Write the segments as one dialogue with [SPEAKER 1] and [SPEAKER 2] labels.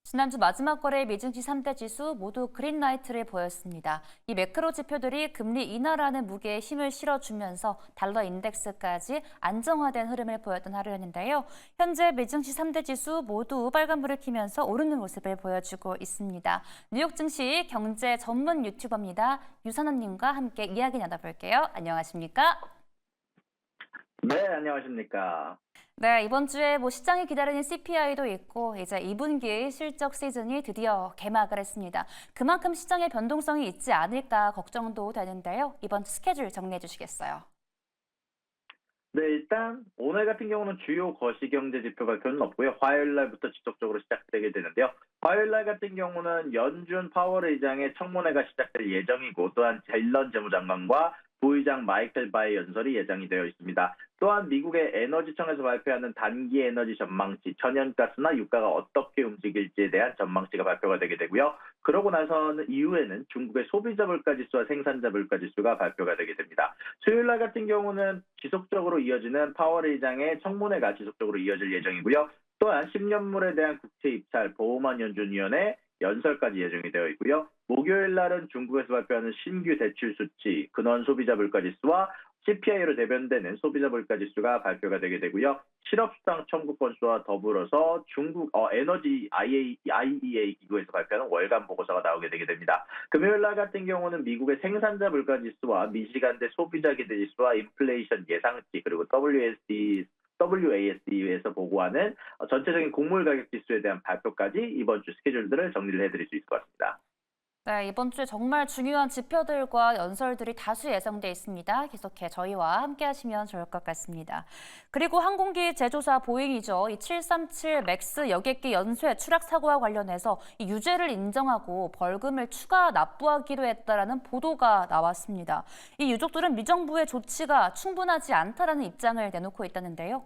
[SPEAKER 1] 지난주 마지막 거래 미증시 3대 지수 모두 그린라이트를 보였습니다. 이 매크로 지표들이 금리 인하라는 무게에 힘을 실어주면서 달러 인덱스까지 안정화된 흐름을 보였던 하루였는데요. 현재 미증시 3대 지수 모두 빨간불을 켜면서 오르는 모습을 보여주고 있습니다. 뉴욕 증시 경제 전문 유튜버입니다. 유선원님과 함께 이야기 나눠볼게요. 안녕하십니까?
[SPEAKER 2] 네, 안녕하십니까.
[SPEAKER 1] 네, 이번 주에 시장이 기다리는 CPI도 있고 이제 2분기 실적 시즌이 드디어 개막을 했습니다. 그만큼 시장의 변동성이 있지 않을까 걱정도 되는데요. 이번 주 스케줄 정리해 주시겠어요?
[SPEAKER 2] 네, 일단 오늘 같은 경우는 주요 거시경제 지표 발표는 없고요. 화요일 날부터 지속적으로 시작되게 되는데요. 화요일 날 같은 경우는 연준 파월 의장의 청문회가 시작될 예정이고, 또한 옐런 재무장관과 부의장 마이클 바의 연설이 예정이 되어 있습니다. 또한 미국의 에너지청에서 발표하는 단기 에너지 전망치, 천연가스나 유가가 어떻게 움직일지에 대한 전망치가 발표가 되게 되고요. 그러고 나서는 이후에는 중국의 소비자 물가 지수와 생산자 물가 지수가 발표가 되게 됩니다. 수요일 날 같은 경우는 지속적으로 이어지는 파월 의장의 청문회가 지속적으로 이어질 예정이고요. 또한 10년물에 대한 국채 입찰 보호만 연준위원회 연설까지 예정이 되어 있고요. 목요일 날은 중국에서 발표하는 신규 대출 수치, 근원 소비자 물가 지수와 CPI로 대변되는 소비자 물가 지수가 발표가 되게 되고요. 실업수당 청구 건수와 더불어서 중국 에너지 IEA 기구에서 발표하는 월간 보고서가 나오게 되게 됩니다. 금요일 날 같은 경우는 미국의 생산자 물가 지수와 미시간대 소비자 기대 지수와 인플레이션 예상치, 그리고 WASD에서 보고하는 전체적인 곡물 가격 지수에 대한 발표까지 이번 주 스케줄들을 정리를 해드릴 수 있을 것 같습니다.
[SPEAKER 1] 네, 이번 주에 정말 중요한 지표들과 연설들이 다수 예상돼 있습니다. 계속해 저희와 함께 하시면 좋을 것 같습니다. 그리고 항공기 제조사 보잉이죠. 이 737 맥스 여객기 연쇄 추락 사고와 관련해서 이 유죄를 인정하고 벌금을 추가 납부하기로 했다라는 보도가 나왔습니다. 이 유족들은 미정부의 조치가 충분하지 않다라는 입장을 내놓고 있다는데요.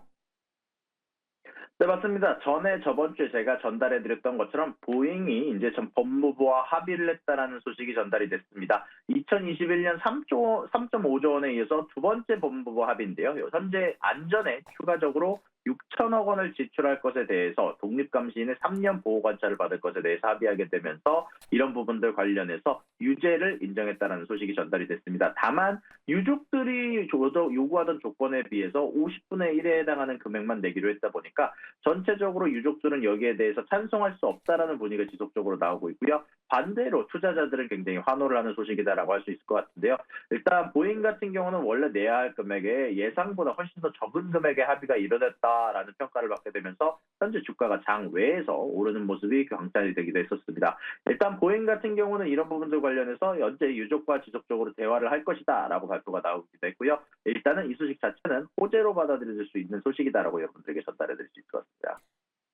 [SPEAKER 2] 네, 맞습니다. 저번 주에 제가 전달해드렸던 것처럼 보잉이 이제 전 법무부와 합의를 했다라는 소식이 전달이 됐습니다. 2021년 3.5조 원에 이어서 두 번째 법무부 합의인데요. 현재 안전에 추가적으로 6천억 원을 지출할 것에 대해서 독립감시인의 3년 보호관찰을 받을 것에 대해서 합의하게 되면서 이런 부분들 관련해서 유죄를 인정했다는 소식이 전달이 됐습니다. 다만 유족들이 요구하던 조건에 비해서 50분의 1에 해당하는 금액만 내기로 했다 보니까 전체적으로 유족들은 여기에 대해서 찬성할 수 없다라는 분위기가 지속적으로 나오고 있고요. 반대로 투자자들은 굉장히 환호를 하는 소식이다라고 할 수 있을 것 같은데요. 일단 보잉 같은 경우는 원래 내야 할 금액에 예상보다 훨씬 더 적은 금액의 합의가 이뤄냈다라는 평가를 받게 되면서 현재 주가가 장외에서 오르는 모습이 관찰이 되기도 했었습니다. 일단 보잉 같은 경우는 이런 부분들 관련해서 현재 유족과 지속적으로 대화를 할 것이다라고 발표가 나오기도 했고요. 일단은 이 소식 자체는 호재로 받아들여질 수 있는 소식이다라고 여러분들에게 전달해드릴 수 있을 것 같습니다.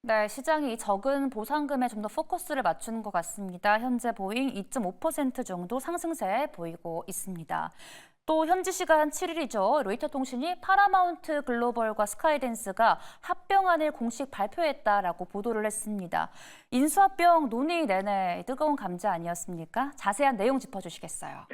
[SPEAKER 1] 네, 시장이 적은 보상금에 좀 더 포커스를 맞추는 것 같습니다. 현재 보잉 2.5% 정도 상승세 보이고 있습니다. 또 현지 시간 7일이죠. 로이터 통신이 파라마운트 글로벌과 스카이댄스가 합병안을 공식 발표했다라고 보도를 했습니다. 인수합병 논의 내내 뜨거운 감자 아니었습니까? 자세한 내용 짚어주시겠어요?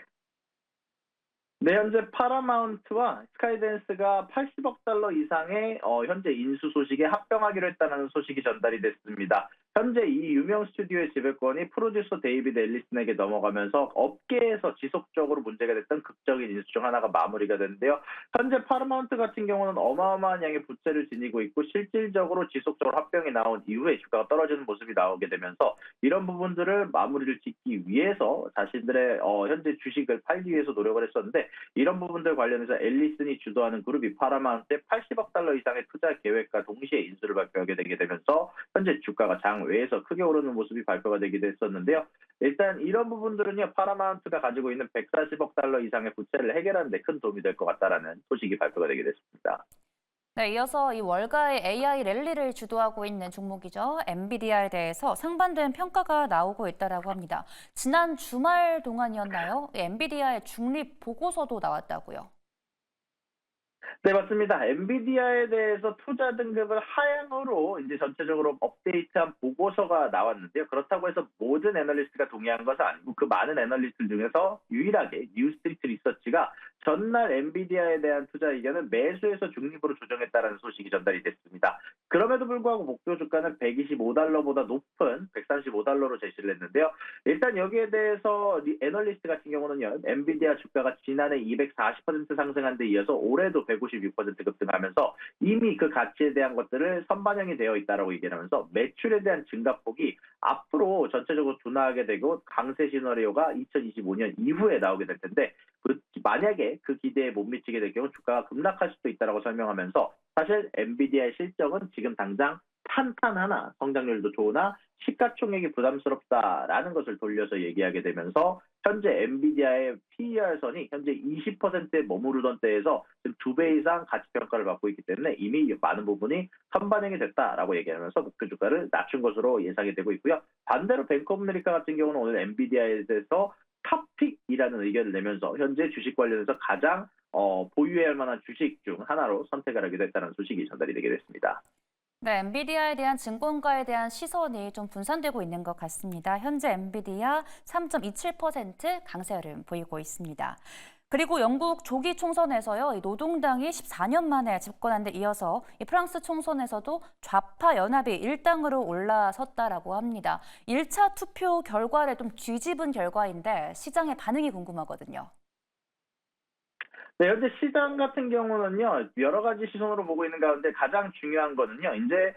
[SPEAKER 2] 네, 현재 파라마운트와 스카이댄스가 80억 달러 이상의 현재 인수 소식에 합병하기로 했다는 소식이 전달이 됐습니다. 현재 이 유명 스튜디오의 지배권이 프로듀서 데이비드 앨리슨에게 넘어가면서 업계에서 지속적으로 문제가 됐던 극적인 인수 중 하나가 마무리가 됐는데요. 현재 파라마운트 같은 경우는 어마어마한 양의 부채를 지니고 있고 실질적으로 지속적으로 합병이 나온 이후에 주가가 떨어지는 모습이 나오게 되면서 이런 부분들을 마무리를 짓기 위해서 자신들의 현재 주식을 팔기 위해서 노력을 했었는데 이런 부분들 관련해서 앨리슨이 주도하는 그룹이 파라마운트에 80억 달러 이상의 투자 계획과 동시에 인수를 발표하게 되게 되면서 현재 주가가 장외에서 크게 오르는 모습이 발표가 되기도 했었는데요. 일단 이런 부분들은요, 파라마운트가 가지고 있는 140억 달러 이상의 부채를 해결하는 데 큰 도움이 될 것 같다라는 소식이 발표가 되게 됐습니다.
[SPEAKER 1] 네, 이어서 이 월가의 AI 랠리를 주도하고 있는 종목이죠. 엔비디아에 대해서 상반된 평가가 나오고 있다라고 합니다. 지난 주말 동안이었나요? 엔비디아의 중립 보고서도 나왔다고요.
[SPEAKER 2] 네, 맞습니다. 엔비디아에 대해서 투자 등급을 하향으로 이제 전체적으로 업데이트한 보고서가 나왔는데요. 그렇다고 해서 모든 애널리스트가 동의한 것은 아니고 그 많은 애널리스트 중에서 유일하게 뉴스트리트 리서치가 전날 엔비디아에 대한 투자 의견을 매수해서 중립으로 조정했다는 소식이 전달이 됐습니다. 그럼에도 불구하고 목표 주가는 125달러보다 높은 135달러로 제시를 했는데요. 일단 여기에 대해서 애널리스트 같은 경우는요. 엔비디아 주가가 지난해 240% 상승한 데 이어서 올해도 156% 급등하면서 이미 그 가치에 대한 것들을 선반영이 되어 있다라고 얘기를 하면서 매출에 대한 증가폭이 앞으로 전체적으로 둔화하게 되고 강세 시나리오가 2025년 이후에 나오게 될 텐데 만약에 그 기대에 못 미치게 될 경우 주가가 급락할 수도 있다라고 설명하면서 사실 엔비디아의 실적은 지금 당장 탄탄하나 성장률도 좋으나 시가총액이 부담스럽다라는 것을 돌려서 얘기하게 되면서 현재 엔비디아의 PER 선이 현재 20%에 머무르던 때에서 지금 2배 이상 가치평가를 받고 있기 때문에 이미 많은 부분이 선반영이 됐다라고 얘기하면서 목표 주가를 낮춘 것으로 예상이 되고 있고요. 반대로 뱅크 오브 아메리카 같은 경우는 오늘 엔비디아에 대해서 탑픽이라는 의견을 내면서 현재 주식 관련해서 가장 보유해야 할 만한 주식 중 하나로 선택을 하게 됐다는 소식이 전달이 되게 됐습니다.
[SPEAKER 1] 네, 엔비디아에 대한 증권가에 대한 시선이 좀 분산되고 있는 것 같습니다. 현재 엔비디아 3.27% 강세 흐름 보이고 있습니다. 그리고 영국 조기 총선에서요, 이 노동당이 14년 만에 집권한 데 이어서 이 프랑스 총선에서도 좌파 연합이 일당으로 올라섰다라고 합니다. 1차 투표 결과를 좀 뒤집은 결과인데 시장의 반응이 궁금하거든요.
[SPEAKER 2] 네, 현재 시장 같은 경우는요, 여러 가지 시선으로 보고 있는 가운데 가장 중요한 거는요, 이제,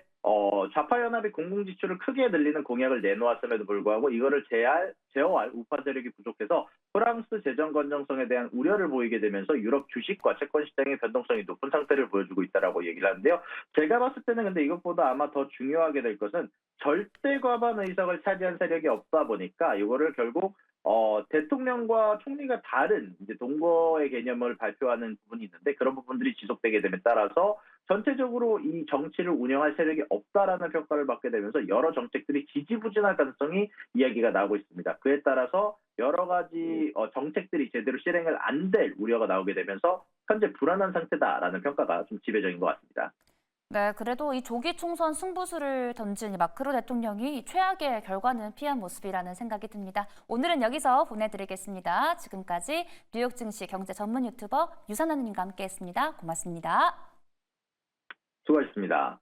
[SPEAKER 2] 좌파연합이 공공지출을 크게 늘리는 공약을 내놓았음에도 불구하고 이거를 제어할 우파 세력이 부족해서 프랑스 재정 건전성에 대한 우려를 보이게 되면서 유럽 주식과 채권 시장의 변동성이 높은 상태를 보여주고 있다라고 얘기를 하는데요. 제가 봤을 때는 근데 이것보다 아마 더 중요하게 될 것은 절대 과반 의석을 차지한 세력이 없다 보니까 이거를 결국 대통령과 총리가 다른 이제 동거의 개념을 발표하는 부분이 있는데 그런 부분들이 지속되게 됨에 따라서 전체적으로 이 정치를 운영할 세력이 없다라는 평가를 받게 되면서 여러 정책들이 지지부진할 가능성이 이야기가 나오고 있습니다. 그에 따라서 여러 가지 정책들이 제대로 실행을 안 될 우려가 나오게 되면서 현재 불안한 상태다라는 평가가 좀 지배적인 것 같습니다.
[SPEAKER 1] 네, 그래도 이 조기 총선 승부수를 던진 이 마크로 대통령이 최악의 결과는 피한 모습이라는 생각이 듭니다. 오늘은 여기서 보내드리겠습니다. 지금까지 뉴욕 증시 경제 전문 유튜버 유선아님과 함께했습니다. 고맙습니다.
[SPEAKER 2] 수고하셨습니다.